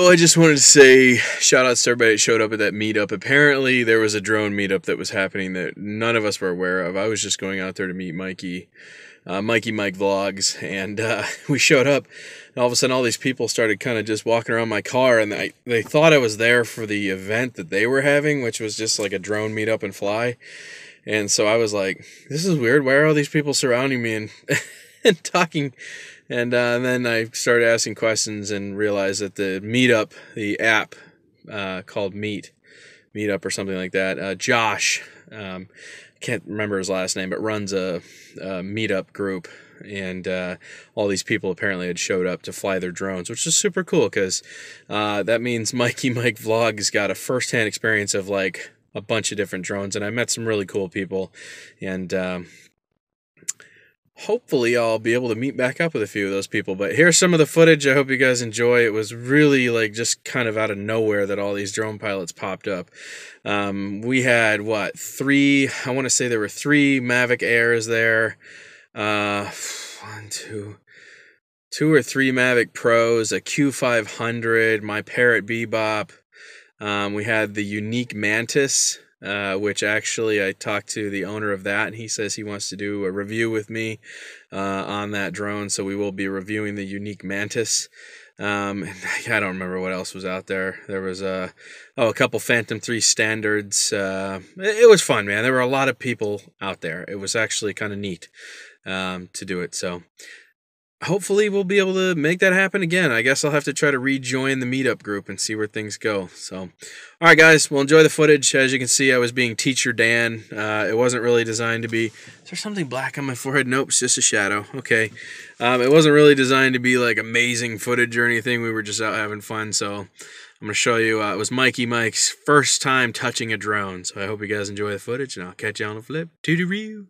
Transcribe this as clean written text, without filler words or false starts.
Oh, I just wanted to say shout outs to everybody that showed up at that meetup. Apparently, there was a drone meetup that was happening that none of us were aware of. I was just going out there to meet Mikey, Mikey Mike Vlogs, and we showed up. And all of a sudden, all these people started kind of just walking around my car, and they thought I was there for the event that they were having, which was just like a drone meetup and fly. And so I was like, "This is weird. Why are all these people surrounding me and and talking?" And then I started asking questions and realized that the Meetup, the app called Meetup or something like that, Josh, can't remember his last name, but runs a Meetup group. And all these people apparently had showed up to fly their drones, which is super cool because that means Mikey Mike Vlogs got a firsthand experience of like a bunch of different drones. And I met some really cool people. And hopefully I'll be able to meet back up with a few of those people. But here's some of the footage. I hope you guys enjoy. It was really like just kind of out of nowhere that all these drone pilots popped up. We had three, I want to say there were three Mavic Airs there. Two or three Mavic Pros, a Q500, my Parrot Bebop. We had the Unique Mantis, which actually I talked to the owner of that, and he says he wants to do a review with me on that drone, so we will be reviewing the Unique Mantis. And I don't remember what else was out there. There was a couple Phantom 3 standards. It was fun, man. There were a lot of people out there. It was actually kind of neat to do it, so hopefully we'll be able to make that happen again. I guess I'll have to try to rejoin the meetup group and see where things go. So, all right, guys, well, enjoy the footage. As you can see, I was being Teacher Dan. It wasn't really designed to be... Is there something black on my forehead? Nope, it's just a shadow. Okay. It wasn't really designed to be like amazing footage or anything. We were just out having fun. So I'm going to show you. It was Mikey Mike's first time touching a drone. So I hope you guys enjoy the footage, and I'll catch you on the flip. Toodaloo.